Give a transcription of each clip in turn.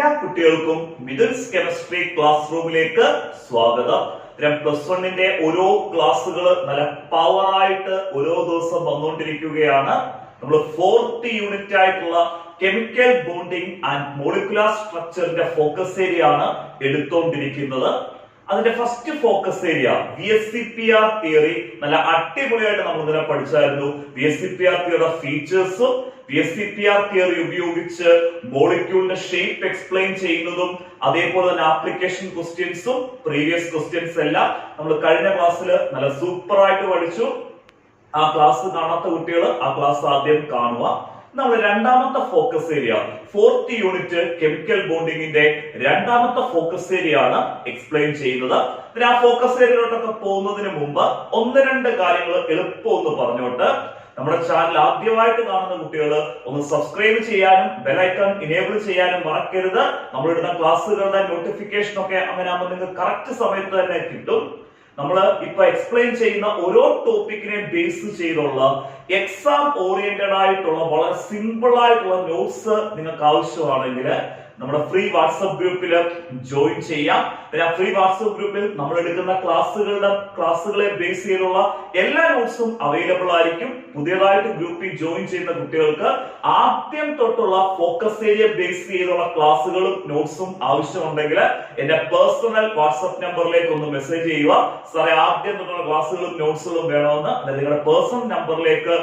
എല്ലാ കുട്ടികൾക്കും മിഡിൽസ് chemistry class റൂമിലേക്ക് സ്വാഗതം. പ്ലസ് വണ്ണിന്റെ ഓരോ ക്ലാസ്സുകൾ നല്ല പവറായിട്ട് ഓരോ ദിവസം വന്നുകൊണ്ടിരിക്കുകയാണ്. നമ്മൾ 4th യൂണിറ്റ് ആയിട്ടുള്ള കെമിക്കൽ ബോണ്ടിങ് ആൻഡ് മോളിക്കുലർ സ്ട്രക്ചറിന്റെ ഫോക്കസ് ഏരിയ ആണ് എടുത്തുകൊണ്ടിരിക്കുന്നത്. അതിന്റെ first focus area VSEPR theory നല്ല അടിപൊളിയായിട്ട് നമ്മൾ ഇതിനെ പഠിച്ചായിരുന്നു. VSEPR തിയറിയുടെ ഫീച്ചേഴ്സും VSEPR തിയറി ഉപയോഗിച്ച് മോളിക്യൂളിന്റെ ഷേപ്പ് എക്സ്പ്ലെയിൻ ചെയ്യുന്നതും അതേപോലെ തന്നെ ആപ്ലിക്കേഷൻ ക്വസ്റ്റ്യൻസും പ്രീവിയസ് ക്വസ്റ്റ്യൻസ് എല്ലാം നമ്മൾ കഴിഞ്ഞ ക്ലാസ്സിൽ നല്ല സൂപ്പർ ആയിട്ട് പഠിച്ചു. ആ ക്ലാസ് കാണാത്ത കുട്ടികൾ ആ ക്ലാസ് ആദ്യം കാണുക. നമ്മൾ രണ്ടാമത്തെ focus area 4th unit chemical ബോണ്ടിങ്ങിന്റെ രണ്ടാമത്തെ ഫോക്കസ് ഏരിയ ആണ് എക്സ്പ്ലെയിൻ ചെയ്യുന്നത്. ആ ഫോക്കസ് ഏരിയയിലോട്ടൊക്കെ പോകുന്നതിന് മുമ്പ് ഒന്ന് രണ്ട് കാര്യങ്ങൾ എളുപ്പം ഒന്ന് പറഞ്ഞോട്ട് നമ്മുടെ ചാനൽ ആദ്യമായിട്ട് കാണുന്ന കുട്ടികൾ ഒന്ന് സബ്സ്ക്രൈബ് ചെയ്യാനും ബെലൈക്കൺ ഇനേബിൾ ചെയ്യാനും മറക്കരുത്. നമ്മളിടുന്ന ക്ലാസ്സുകളുടെ നോട്ടിഫിക്കേഷൻ ഒക്കെ അങ്ങനെ ആകുമ്പോൾ നിങ്ങൾക്ക് കറക്റ്റ് സമയത്ത് തന്നെ കിട്ടും. നമ്മൾ ഇപ്പൊ എക്സ്പ്ലെയിൻ ചെയ്യുന്ന ഓരോ ടോപ്പിക്കിനെ ബേസ് ചെയ്തുള്ള എക്സാം ഓറിയന്റഡ് ആയിട്ടുള്ള വളരെ സിമ്പിൾ ആയിട്ടുള്ള നോട്ട്സ് നിങ്ങൾക്ക് ആവശ്യമാണെങ്കിൽ നമ്മുടെ ഫ്രീ വാട്സ്ആപ്പ് ഗ്രൂപ്പിൽ ജോയിൻ ചെയ്യാം. ആ ഫ്രീ വാട്സ്ആപ്പ് ഗ്രൂപ്പിൽ നമ്മൾ എടുക്കുന്ന ക്ലാസ്സുകളെ ബേസ് ചെയ്തുള്ള എല്ലാ നോട്ട്സും അവൈലബിൾ ആയിരിക്കും. പുതിയതായിട്ട് ഗ്രൂപ്പിൽ ജോയിൻ ചെയ്യുന്ന കുട്ടികൾക്ക് ആദ്യം തൊട്ടുള്ള ഫോക്കസ് ഏരിയ ബേസ് ചെയ്തുള്ള ക്ലാസ്സുകളും നോട്ട്സും ആവശ്യമുണ്ടെങ്കിൽ എന്റെ പേഴ്സണൽ വാട്സ്ആപ്പ് നമ്പറിലേക്ക് ഒന്ന് മെസ്സേജ് ചെയ്യുക. സാറേ ആദ്യം തൊട്ടുള്ള ക്ലാസ്സുകളും നോട്ട്സുകളും വേണമെന്ന്. നിങ്ങളുടെ പേഴ്സണൽ നമ്പറിലേക്ക്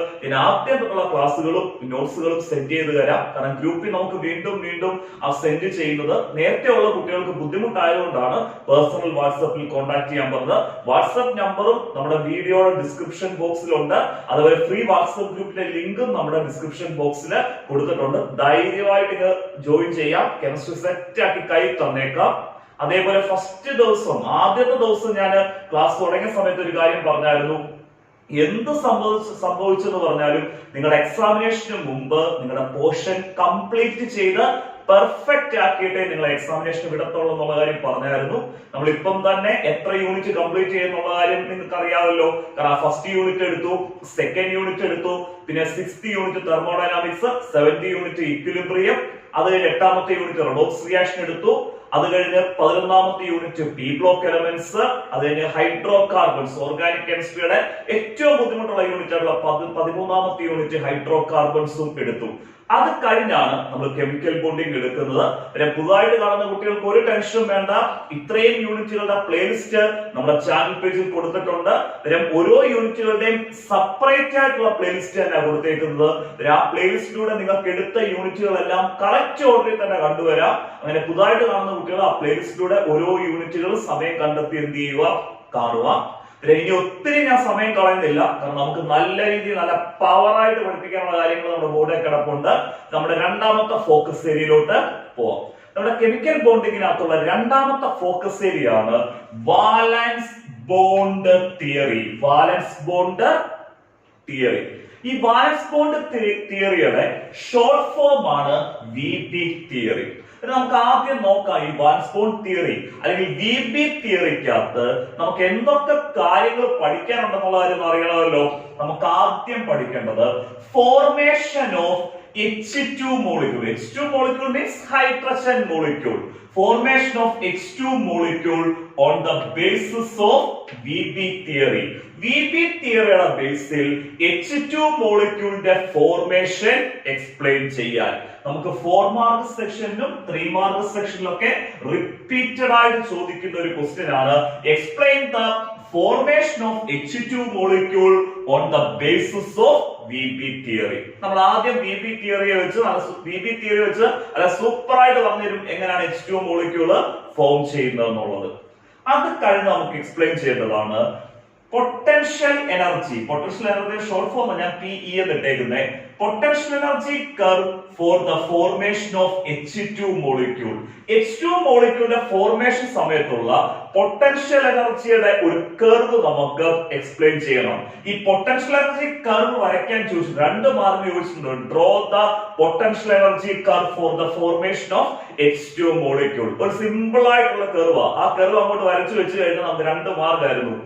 ആദ്യം തൊട്ടുള്ള ക്ലാസ്സുകളും നോട്ട്സുകളും സെൻഡ് ചെയ്ത് തരാം. കാരണം ഗ്രൂപ്പിൽ നമുക്ക് വീണ്ടും ആ സെൻഡ് ചെയ്യുന്നത് നേരത്തെ ഉള്ള കുട്ടികൾക്ക് ബുദ്ധിമുട്ടായതുകൊണ്ടാണ് പേഴ്സണൽ വാട്സ്ആപ്പിൽ കോൺടാക്ട് ചെയ്യാൻ പറഞ്ഞത്. വാട്സ്ആപ്പ് നമ്പറും നമ്മുടെ വീഡിയോയുടെ ഡിസ്ക്രിപ്ഷൻ ബോക്സിലുണ്ട്. അതുപോലെ ഫ്രീ വാട്സ്ആപ്പ് ഗ്രൂപ്പിന്റെ ലിങ്കും നമ്മുടെ ഡിസ്ക്രിപ്ഷൻ ബോക്സിൽ കൊടുത്തിട്ടുണ്ട്. ധൈര്യമായിട്ട് ജോയിൻ ചെയ്യാം. കെമിസ്ട്രി സെറ്റ് ആക്കി കൈ തന്നേക്കാം. അതേപോലെ ഫസ്റ്റ് ദിവസം ആദ്യത്തെ ദിവസം ഞാൻ ക്ലാസ് തുടങ്ങിയ സമയത്ത് ഒരു കാര്യം പറഞ്ഞായിരുന്നു. എന്ത് സംഭവിച്ചെന്ന് പറഞ്ഞാലും നിങ്ങളുടെ എക്സാമിനേഷന് മുമ്പ് നിങ്ങളുടെ പോർഷൻ കംപ്ലീറ്റ് ചെയ്ത് പെർഫെക്റ്റ് ആക്കിയിട്ടേ നിങ്ങൾ എക്സാമിനേഷൻ വിടത്തുള്ളൂ എന്നുള്ള കാര്യം പറഞ്ഞായിരുന്നു. നമ്മളിപ്പം തന്നെ എത്ര യൂണിറ്റ് കംപ്ലീറ്റ് ചെയ്യുന്നുള്ള കാര്യം നിങ്ങൾക്ക് അറിയാമല്ലോ. കാരണം ഫസ്റ്റ് യൂണിറ്റ് എടുത്തു, സെക്കൻഡ് യൂണിറ്റ് എടുത്തു, പിന്നെ 6th unit thermodynamics, 7th unit equilibrium, അത് കഴിഞ്ഞ് 8ാമത്തെ യൂണിറ്റ് റെഡോക്സ് റിയാക്ഷൻ എടുത്തു. അത് കഴിഞ്ഞ് 11ാമത്തെ യൂണിറ്റ് പി ബ്ലോക്ക് എലമെന്റ്സ്, അത് കഴിഞ്ഞ് ഹൈഡ്രോ കാർബൺസ്, ഓർഗാനിക് കെമിസ്ട്രിയുടെ ഏറ്റവും ബുദ്ധിമുട്ടുള്ള യൂണിറ്റ് ആയിട്ടുള്ള 13ാമത്തെ യൂണിറ്റ് ഹൈഡ്രോ കാർബൺസും എടുത്തു. അത് കഴിഞ്ഞാണ് നമ്മൾ കെമിക്കൽ ബോണ്ടിങ് എടുക്കുന്നത്. പുതുതായിട്ട് കാണുന്ന കുട്ടികൾക്ക് ഒരു ടെൻഷനും വേണ്ട. ഇത്രയും യൂണിറ്റുകളുടെ പ്ലേലിസ്റ്റ് നമ്മുടെ ചാനൽ പേജിൽ കൊടുത്തിട്ടുണ്ട്. ഓരോ യൂണിറ്റുകളുടെയും സെപ്പറേറ്റ് ആയിട്ടുള്ള പ്ലേലിസ്റ്റ് തന്നെ കൊടുത്തേക്കുന്നത്. ആ പ്ലേലിസ്റ്റിലൂടെ നിങ്ങൾക്ക് എടുത്ത യൂണിറ്റുകളെല്ലാം കറക്റ്റ് ഓർഡറിൽ തന്നെ കണ്ടുവരാം. അങ്ങനെ പുതുതായിട്ട് കാണുന്ന കുട്ടികൾ ആ പ്ലേലിസ്റ്റിലൂടെ ഓരോ യൂണിറ്റുകളും സമയം കണ്ടെത്തി എന്ത് ചെയ്യുക, കാണുക. ഇനി ഒത്തിരി ഞാൻ സമയം കളയുന്നില്ല. കാരണം നമുക്ക് നല്ല രീതിയിൽ നല്ല പവറായിട്ട് പഠിപ്പിക്കാനുള്ള കാര്യങ്ങൾ നമ്മുടെ ബോർഡിൽ കിടപ്പുണ്ട്. നമ്മുടെ രണ്ടാമത്തെ ഫോക്കസ് ഏരിയയിലോട്ട് പോവാം. നമ്മുടെ കെമിക്കൽ ബോണ്ടിങ്ങിനകത്തുള്ള രണ്ടാമത്തെ ഫോക്കസ് ഏരിയ ആണ് valence bond theory. Valence bond theory. ഈ വാലൻസ് ബോണ്ട് തിയറിയുടെ ഷോർട്ട് ഫോം ആണ് VB തിയറി. നമുക്ക് ആദ്യം നോക്കാം ഈ വാലൻസ് ബോണ്ട് തിയറി അല്ലെങ്കിൽ VB തിയറിക്കകത്ത് നമുക്ക് എന്തൊക്കെ കാര്യങ്ങൾ പഠിക്കാനുണ്ടെന്നുള്ള കാര്യം അറിയണമല്ലോ. നമുക്ക് ആദ്യം പഠിക്കേണ്ടത് formation of H2 molecule. H2 molecule means hydrogen molecule. Formation of H2 molecule on the basis of VB theory. VB തിയറിയുടെ ബേസിൽ H2 മോളിക്യൂളിന്റെ ഫോർമേഷൻ എക്സ്പ്ലെയിൻ ചെയ്യാൻ നമുക്ക് 4 മാർക്ക് സെക്ഷനിലും 3 മാർക്ക് സെക്ഷനിലൊക്കെ റിപ്പീറ്റഡ് ആയിട്ട് ചോദിക്കുന്ന ഒരു ക്വസ്റ്റ്യൻ ആണ്. Explain the formation of H2 molecule on the basis of VB theory. നമ്മൾ ആദ്യം VB തിയറി വെച്ച് അല്ല സൂപ്പർ ആയിട്ട് പറഞ്ഞുതരും എങ്ങനെയാണ് H2 മോളിക്യൂള് ഫോം ചെയ്യുന്നത് എന്നുള്ളത്. അത് കഴിഞ്ഞ് നമുക്ക് എക്സ്പ്ലെയിൻ ചെയ്യേണ്ടതാണ് potential energy. Potential energy short form ഞാൻ PE എന്ന് ഇട്ടേക്കുന്നത്. Potential energy curve for the formation of H2 molecule. H2 മോളിക്യൂളിന്റെ ഫോർമേഷൻ സമയത്തുള്ള പൊട്ടൻഷ്യൽ എനർജിയുടെ ഒരു കർവ് നമുക്ക് എക്സ്പ്ലെയിൻ ചെയ്യണം. ഈ പൊട്ടൻഷ്യൽ എനർജി കർവ് വരയ്ക്കാൻ ചോദിച്ചു 2 മാർക്ക് ചോദിച്ചിട്ടുണ്ട്. Draw the potential energy curve for the formation of H2 molecule. ഒരു സിമ്പിൾ ആയിട്ടുള്ള കർവ്. ആ കർവ് അങ്ങോട്ട് വരച്ചു വെച്ച് കഴിഞ്ഞാൽ നമുക്ക് 2 മാർക്ക് ആയിരുന്നു.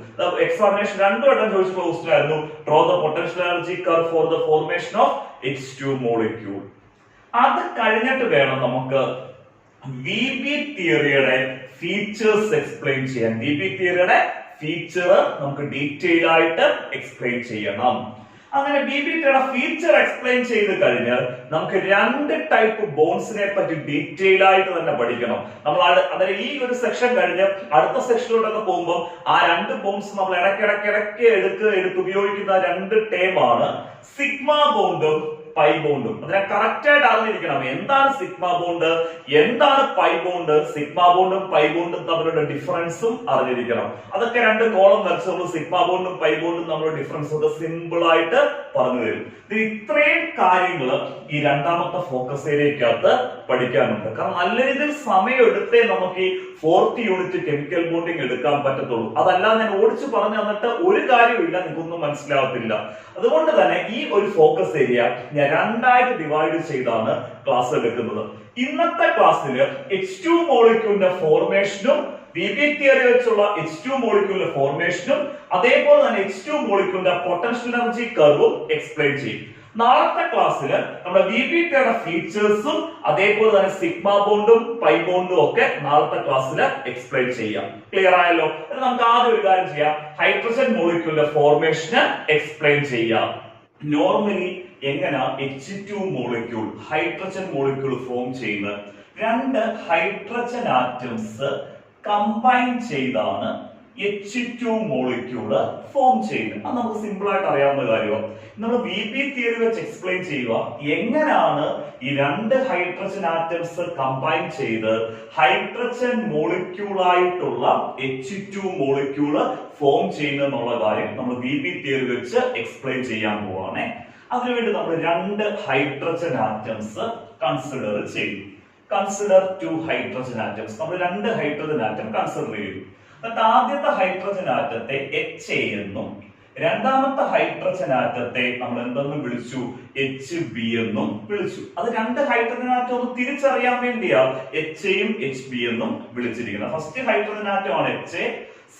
എക്സാമിനേഷൻ 2 വട്ടം ചോദിച്ചിട്ടുള്ള ക്വസ്റ്റ്യൻ ആയിരുന്നു. Draw the potential energy curve for the formation of H2 molecule. അത് കഴിഞ്ഞിട്ട് വേണം നമുക്ക് VB തിയറിയുടെ ഫീച്ചേഴ്സ് എക്സ്പ്ലെയിൻ ചെയ്യാൻ, VB തിയറിയുടെ ഫീച്ചർ നമുക്ക് ഡീറ്റെയിൽ ആയിട്ട് എക്സ്പ്ലെയിൻ ചെയ്യണം. അങ്ങനെ VB തിയറിയുടെ ഫീച്ചർ എക്സ്പ്ലെയിൻ ചെയ്ത് കഴിഞ്ഞാൽ നമുക്ക് രണ്ട് ടൈപ്പ് ബോൺസിനെ പറ്റി ഡീറ്റെയിൽ ആയിട്ട് തന്നെ പഠിക്കണം. നമ്മൾ അതായത് ഈ ഒരു സെക്ഷൻ കഴിഞ്ഞ് അടുത്ത സെക്ഷനിലോട്ടൊക്കെ പോകുമ്പോൾ ആ രണ്ട് ബോൺസ് നമ്മൾ ഇടയ്ക്കിടയ്ക്ക് എടുത്ത് ഉപയോഗിക്കുന്ന രണ്ട് ടേം ആണ് സിഗ്മ ബോണ്ടും പൈ ബോണ്ടും. അതിനെ കറക്റ്റ് ആയിട്ട് അറിഞ്ഞിരിക്കണം. എന്താണ് സിഗ്മ ബോണ്ട്, എന്താണ് പൈ ബോണ്ട്, സിഗ്മ ബോണ്ടും പൈ ബോണ്ടും തമ്മിലുള്ള ഡിഫറൻസും അറിഞ്ഞിരിക്കണം. അതൊക്കെ രണ്ട് കോളം വരച്ച് നമ്മൾ സിഗ്മ ബോണ്ടും പൈ ബോണ്ടും തമ്മിലുള്ള ഡിഫറൻസ് ഒക്കെ സിമ്പിൾ ആയിട്ട് പറഞ്ഞു തരും. ഇത്രയും കാര്യങ്ങൾ ഈ രണ്ടാമത്തെ ഫോക്കസ് ഏരിയക്കകത്ത് പഠിക്കാനുണ്ട്. കാരണം നല്ല രീതിയിൽ സമയം എടുത്തേ നമുക്ക് ഈ 4th യൂണിറ്റ് കെമിക്കൽ ബോണ്ടിങ് എടുക്കാൻ പറ്റത്തുള്ളൂ. അതല്ലാതെ ഞാൻ ഓടിച്ചു പറഞ്ഞു തന്നിട്ട് ഒരു കാര്യമില്ല, നിങ്ങൾക്കൊന്നും മനസ്സിലാവത്തില്ല. അതുകൊണ്ട് തന്നെ ഈ ഒരു ഫോക്കസ് ഏരിയ ഞാൻ രണ്ടായിട്ട് ഡിവൈഡ് ചെയ്താണ് ക്ലാസ് എടുക്കുന്നത്. ഇന്നത്തെ ക്ലാസ്സിൽ H2 മോളിക്യൂളിന്റെ ഫോർമേഷനും VB തിയറി വെച്ചുള്ള H2 മോളിക്യൂളിന്റെ ഫോർമേഷനും അതേപോലെ തന്നെ H2 മോളിക്യൂളിന്റെ പൊട്ടൻഷ്യൽ എനർജി കർവും എക്സ്പ്ലെയിൻ ചെയ്യും. നാളത്തെ ക്ലാസ്സിൽ നമ്മുടെ VB തിയറിയുടെ ഫീച്ചേഴ്സും അതേപോലെ തന്നെ സിഗ്മ ബോണ്ടും പൈ ബോണ്ടും ഒക്കെ നാളത്തെ ക്ലാസ്സിൽ എക്സ്പ്ലെയിൻ ചെയ്യാം. ക്ലിയർ ആയല്ലോ? നമുക്ക് ആദ്യം ഒരു കാര്യം ചെയ്യാം, ഹൈഡ്രജൻ മോളിക്യൂളിന്റെ ഫോർമേഷന് എക്സ്പ്ലെയിൻ ചെയ്യാം. നോർമലി എങ്ങനെ H2 molecule hydrogen molecule form ചെയ്യുന്നത്? രണ്ട് ഹൈഡ്രജൻ ആറ്റംസ് കമ്പൈൻ ചെയ്താണ് H2 മോളിക്യൂള് ഫോം ചെയ്യുന്നത്. അത് നമുക്ക് സിമ്പിൾ ആയിട്ട് അറിയാവുന്ന കാര്യമാണ്. നമ്മൾ VB തിയറി വെച്ച് എക്സ്പ്ലെയിൻ ചെയ്യുക എങ്ങനെയാണ് ഈ രണ്ട് ഹൈഡ്രജൻ ആറ്റംസ് കമ്പൈൻ ചെയ്ത് ഹൈഡ്രജൻ മോളിക്യൂളായിട്ടുള്ള H2 മോളിക്യൂള് ഫോം ചെയ്യുന്നത് എന്നുള്ള കാര്യം നമ്മൾ VB തിയറി വെച്ച് എക്സ്പ്ലെയിൻ ചെയ്യാൻ പോവാണ്. അതിനുവേണ്ടി നമ്മൾ രണ്ട് ഹൈഡ്രജൻ ആറ്റംസ് കൺസിഡർ ചെയ്യും. Consider 2 hydrogen atoms. നമ്മൾ രണ്ട് ഹൈഡ്രജൻ ആറ്റം കൺസിഡർ ചെയ്യും. എന്നിട്ട് ആദ്യത്തെ ഹൈഡ്രജൻ ആറ്റത്തെ HA എന്നും രണ്ടാമത്തെ ഹൈഡ്രജൻ ആറ്റത്തെ നമ്മൾ എന്തെന്ന് വിളിച്ചു? HB എന്നും വിളിച്ചു. അത് രണ്ട് ഹൈഡ്രജൻ ആറ്റം ഒന്ന് തിരിച്ചറിയാൻ വേണ്ടിയാ HAയും HB എന്നും വിളിച്ചിരിക്കുന്നത്. ഫസ്റ്റ് ഹൈഡ്രജൻ ആറ്റം ആണ് HA,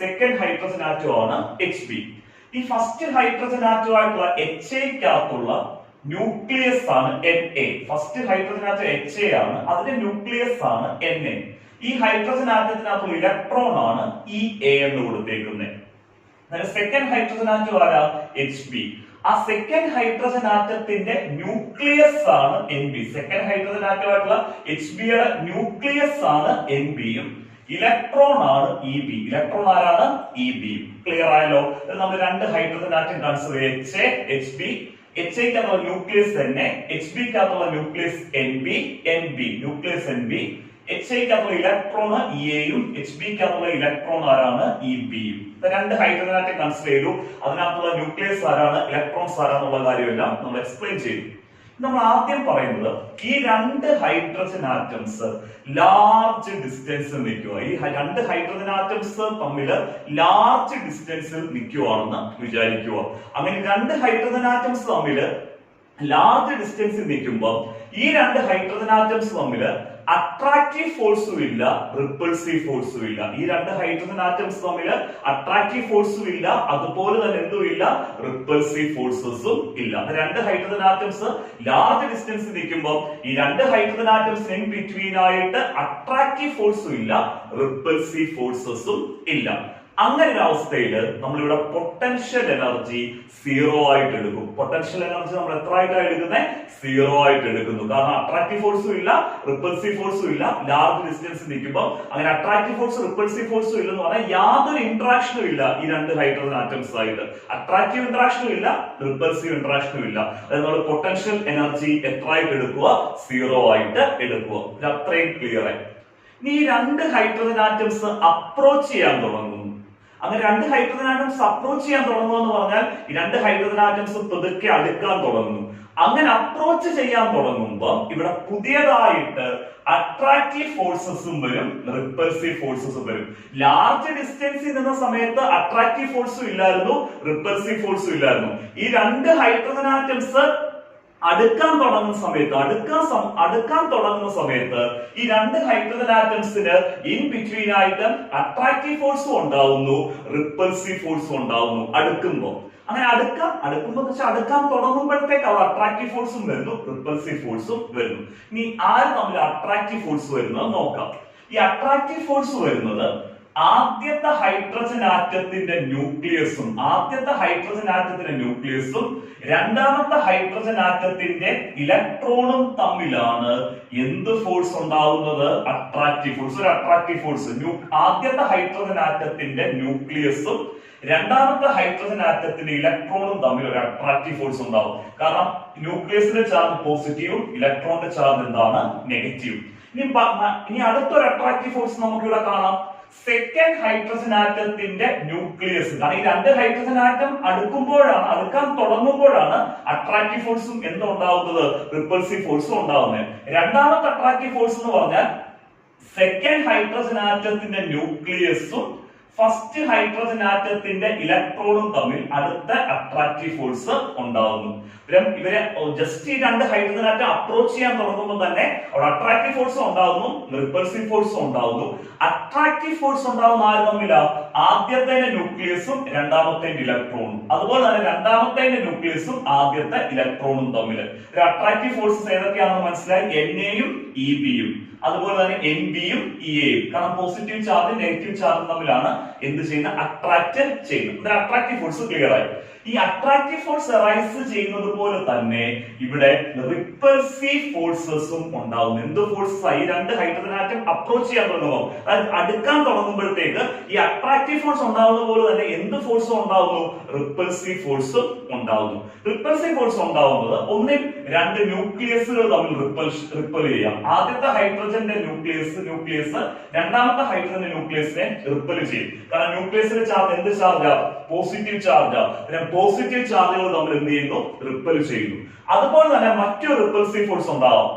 സെക്കൻഡ് ഹൈഡ്രജൻ ആറ്റം ആണ് HB. ഈ ഫസ്റ്റ് ഹൈഡ്രജൻ ആറ്റം ആയിട്ടുള്ള HAക്കകത്തുള്ള ന്യൂക്ലിയസ് ആണ് Na. First hydrogen atom HA ആണ്, അതിന്റെ ന്യൂക്ലിയസ് ആണ് Na. ഈ ഹൈഡ്രജൻ ആറ്റത്തിനകത്തുള്ള ഇലക്ട്രോൺ ആണ് A എന്ന് കൊടുത്തേക്കുന്നത്. സെക്കൻഡ് ഹൈഡ്രജൻ ആറ്റം ആരാ? HB. ആ സെക്കൻഡ് ഹൈഡ്രജൻ ആറ്റത്തിന്റെ ന്യൂക്ലിയസ് ആണ് Nb. സെക്കൻഡ് ഹൈഡ്രജൻ ആറ്റമായിട്ടുള്ള HBയുടെ ന്യൂക്ലിയസ് ആണ് Nbയും ഇലക്ട്രോൺ ആണ് Eb. ഇലക്ട്രോൺ ആരാണ്? Eb. ക്ലിയർ ആയല്ലോ? നമ്മൾ രണ്ട് hydrogen atom consider HA HB. HAക്കകത്തുള്ള ന്യൂക്ലിയസ് Na, HBക്കകത്തുള്ള ന്യൂക്ലിയസ് Nb ന്യൂക്ലിയസ് Nb. HAക്കകത്തുള്ള ഇലക്ട്രോൺ Eയും HBക്കകത്തുള്ള ഇലക്ട്രോൺ ആരാണ്? Ebയും. രണ്ട് ഹൈഡ്രജൻ ആറ്റം കൺസിഡർ ചെയ്തു. അതിനകത്തുള്ള ന്യൂക്ലിയസ് ആരാണ്, ഇലക്ട്രോൺസ് ആരാന്നുള്ള കാര്യമെല്ലാം നമ്മൾ എക്സ്പ്ലെയിൻ ചെയ്തു. നമ്മൾ ആദ്യം പറയുന്നത് ഈ രണ്ട് ഹൈഡ്രജൻ ആറ്റംസ് ലാർജ് ഡിസ്റ്റൻസിൽ നിൽക്കുക. ഈ രണ്ട് ഹൈഡ്രജൻ ആറ്റംസ് തമ്മിൽ ലാർജ് ഡിസ്റ്റൻസിൽ നിൽക്കുവാണെന്ന് വിചാരിക്കുക. അങ്ങനെ രണ്ട് ഹൈഡ്രജൻ ആറ്റംസ് തമ്മിൽ ലാർജ് ഡിസ്റ്റൻസിൽ നിൽക്കുമ്പോൾ ഈ രണ്ട് ഹൈഡ്രജൻ ആറ്റംസ് തമ്മിൽ അട്രാക്റ്റീവ് ഫോഴ്സും ഇല്ല, റിപ്പൾസീവ് ഫോഴ്സും ഇല്ല. ഈ രണ്ട് ഹൈഡ്രജൻ ആറ്റംസ് തമ്മിൽ അട്രാക്റ്റീവ് ഫോഴ്സും ഇല്ല, അതുപോലെ തന്നെ എന്തും ഇല്ല, റിപ്പൾസീവ് ഫോഴ്സസും ഇല്ല. രണ്ട് ഹൈഡ്രജൻ ആറ്റംസ് ലാർജ് ഡിസ്റ്റൻസിൽ നിൽക്കുമ്പോൾ ഈ രണ്ട് ഹൈഡ്രജൻ ആറ്റംസിന് ഇൻ ബിറ്റ്വീൻ ആയിട്ട് അട്രാക്റ്റീവ് ഫോഴ്സും ഇല്ല, റിപ്പൾസീവ് ഫോഴ്സസും ഇല്ല. അങ്ങനെ ഒരു അവസ്ഥയിൽ നമ്മളിവിടെ പൊട്ടൻഷ്യൽ എനർജി 0 ആയിട്ട് എടുക്കും. പൊട്ടൻഷ്യൽ എനർജി നമ്മൾ എത്ര ആയിട്ടാണ് എടുക്കുന്നത്? 0 ആയിട്ട് എടുക്കുന്നു. കാരണം അട്രാക്റ്റീവ് ഫോഴ്സും ഇല്ല, റിപ്പൾസീവ് ഫോഴ്സും ഇല്ല. ലാർജ് ഡിസ്റ്റൻസ് നിൽക്കുമ്പോൾ അങ്ങനെ അട്രാക്റ്റീവ് ഫോഴ്സ് റിപ്പൾസീവ് ഫോഴ്സും ഇല്ലെന്ന് പറഞ്ഞാൽ യാതൊരു ഇന്ററാക്ഷനും ഇല്ല ഈ രണ്ട് ഹൈഡ്രജൻ ആറ്റംസ് ആയിട്ട്. അട്രാക്റ്റീവ് ഇന്ററാക്ഷനും ഇല്ല, റിപ്പൾസീവ് ഇന്ററാക്ഷനും ഇല്ല. അതായത് നമ്മൾ പൊട്ടൻഷ്യൽ എനർജി എത്ര ആയിട്ട് എടുക്കുക? 0 ആയിട്ട് എടുക്കുക. ഇത് അത്രയും ക്ലിയർ ആയി. ഇനി ഈ രണ്ട് ഹൈഡ്രജൻ ആറ്റംസ് അപ്രോച്ച് ചെയ്യാൻ തുടങ്ങുന്നു. അങ്ങനെ രണ്ട് ഹൈഡ്രജൻ ആറ്റംസ് അപ്രോച്ച് ചെയ്യാൻ തുടങ്ങുക എന്ന് പറഞ്ഞാൽ ഈ രണ്ട് ഹൈഡ്രജൻ ആറ്റംസ് പതുക്കെ അടുക്കാൻ തുടങ്ങുന്നു. അങ്ങനെ അപ്രോച്ച് ചെയ്യാൻ തുടങ്ങുമ്പോൾ ഇവിടെ പുതിയതായിട്ട് അട്രാക്റ്റീവ് ഫോഴ്സസും വരും, റിപ്പൾസീവ് ഫോഴ്സസും വരും. ലാർജ് ഡിസ്റ്റൻസിൽ നിന്ന സമയത്ത് അട്രാക്റ്റീവ് ഫോഴ്സും ഇല്ലായിരുന്നു, റിപ്പൾസീവ് ഫോഴ്സും ഇല്ലായിരുന്നു. ഈ രണ്ട് ഹൈഡ്രജൻ ആറ്റംസ് അടുക്കാൻ തുടങ്ങുന്ന സമയത്ത് ഈ രണ്ട് ഹൈഡ്രജൻ ആറ്റംസിന് ഇൻ ബിറ്റ്വീൻ ആയിട്ട് അട്രാക്റ്റീവ് ഫോഴ്സും ഉണ്ടാവുന്നു, റിപ്പൾസീവ് ഫോഴ്സും ഉണ്ടാവുന്നു അടുക്കുമ്പോൾ. അങ്ങനെ അടുക്കുമ്പോൾ അടുക്കാൻ തുടങ്ങുമ്പോഴത്തേക്ക് അവിടെ അട്രാക്റ്റീവ് ഫോഴ്സും വരുന്നു, റിപ്പൾസീവ് ഫോഴ്സും വരുന്നു. ഇനി ആര് തമ്മിൽ അട്രാക്റ്റീവ് ഫോഴ്സ് വരുന്നത് നോക്കാം. ഈ അട്രാക്റ്റീവ് ഫോഴ്സ് വരുന്നത് ആദ്യത്തെ ഹൈഡ്രജൻ ആറ്റത്തിന്റെ ന്യൂക്ലിയസും രണ്ടാമത്തെ ഹൈഡ്രജൻ ആറ്റത്തിന്റെ ഇലക്ട്രോണും തമ്മിലാണ് എന്ത് ഫോഴ്സ് ഉണ്ടാവുന്നത്? Attractive force. ഒരു അട്രാക്റ്റീവ് ഫോഴ്സ് ആദ്യത്തെ ഹൈഡ്രജൻ ആറ്റത്തിന്റെ ന്യൂക്ലിയസും രണ്ടാമത്തെ ഹൈഡ്രജൻ ആറ്റത്തിന്റെ ഇലക്ട്രോണും തമ്മിൽ ഒരു അട്രാക്റ്റീവ് ഫോഴ്സ് ഉണ്ടാവും. കാരണം ന്യൂക്ലിയസിന്റെ ചാർജ് പോസിറ്റീവും ഇലക്ട്രോണിന്റെ ചാർജ് എന്താണ്? നെഗറ്റീവ്. ഇനി അടുത്തൊരു അട്രാക്റ്റീവ് ഫോഴ്സ് നമുക്ക് ഇവിടെ കാണാം. സെക്കൻഡ് ഹൈഡ്രജൻ ആറ്റത്തിന്റെ ന്യൂക്ലിയസ്. കാരണം ഈ രണ്ട് ഹൈഡ്രജൻ ആറ്റം അടുക്കാൻ തുടങ്ങുമ്പോഴാണ് അട്രാക്റ്റീവ് ഫോഴ്സും എന്തുണ്ടാവുന്നത്? റിപ്പൾസീവ് ഫോഴ്സും ഉണ്ടാവുന്നത്. രണ്ടാമത്തെ അട്രാക്റ്റീവ് ഫോഴ്സ് എന്ന് പറഞ്ഞാൽ സെക്കൻഡ് ഹൈഡ്രജൻ ആറ്റത്തിന്റെ ന്യൂക്ലിയസും ഫസ്റ്റ് ഹൈഡ്രജൻ ആറ്റത്തിന്റെ ഇലക്ട്രോണും തമ്മിൽ അടുത്ത അട്രാക്റ്റീവ് ഫോഴ്സ് ഉണ്ടാവുന്നു. ഇവരെ ജസ്റ്റ് ഈ രണ്ട് ഹൈഡ്രജൻ ആറ്റം അപ്രോച്ച് ചെയ്യാൻ തുടങ്ങുമ്പോൾ തന്നെ അവിടെ അട്രാക്റ്റീവ് ഫോഴ്സ് ഉണ്ടാവുന്നു, റിപ്പൾസീവ് ഫോഴ്സും ഉണ്ടാവുന്നു. അട്രാക്റ്റീവ് ഫോഴ്സ് ഉണ്ടാവുന്ന ആര് തമ്മിലാ? ആദ്യത്തെ ന്യൂക്ലിയസും രണ്ടാമത്തെ ഇലക്ട്രോണും. അതുപോലെ തന്നെ രണ്ടാമത്തെ ന്യൂക്ലിയസും ആദ്യത്തെ ഇലക്ട്രോണും തമ്മിൽ ഒരു അട്രാക്റ്റീവ് ഫോഴ്സസ് ഏതൊക്കെയാണെന്ന് മനസ്സിലായി. എൻഎയും ഇബിയും, അതുപോലെ തന്നെ എൻബിയും ഇഎയും. കാരണം പോസിറ്റീവ് ചാർജ് നെഗറ്റീവ് ചാർജ് തമ്മിലാണ് എന്ത് ചെയ്യുന്നത്? അട്രാക്ട് ചെയ്യുന്നത്. അട്രാക്റ്റീവ് ഫോഴ്സ് ക്ലിയർ ആയി. ഈ അട്രാക്റ്റീവ് ഫോഴ്സ് അറൈസ് ചെയ്യുന്നത് പോലെ തന്നെ ഇവിടെ റിപ്പൾസീവ് ഫോഴ്സസും ഉണ്ടാവും. എന്ത് ഫോഴ്സസ്? ഈ രണ്ട് ഹൈഡ്രജൻ ആറ്റം അപ്രോച്ച് ചെയ്യാൻ തുടങ്ങുമ്പോൾ, അതായത് അടുക്കാൻ തുടങ്ങുമ്പോഴത്തേക്ക് ഈ അട്രാക്റ്റീവ് ഫോഴ്സ് ഉണ്ടാവുന്ന പോലെ തന്നെ എന്ത് ഫോഴ്സും ഉണ്ടാവുന്നു? റിപ്പൾസീവ് ഫോഴ്സും ഉണ്ടാവുന്നു. റിപ്പൾസീവ് ഫോഴ്സ് ഉണ്ടാവുന്നത് ഒന്നിൽ രണ്ട് ന്യൂക്ലിയസുകൾ തമ്മിൽ റിപ്പൽ ചെയ്യാം. ആദ്യത്തെ ഹൈഡ്രജന്റെ ന്യൂക്ലിയസ് രണ്ടാമത്തെ ഹൈഡ്രജന്റെ ന്യൂക്ലിയസിനെ റിപ്പൽ ചെയ്യും. കാരണം ന്യൂക്ലിയസിന്റെ ചാർജ് എന്ത് ചാർജാ? പോസിറ്റീവ് ചാർജാ. പോസിറ്റീവ് ചാർജുകൾ തമ്മിൽ എന്ത് ചെയ്യുന്നു? റിപ്പൽ ചെയ്യുന്നു. അതുപോലെ തന്നെ മറ്റൊരു റിപ്പൾസീവ് ഫോഴ്സ് ഉണ്ടാവാം.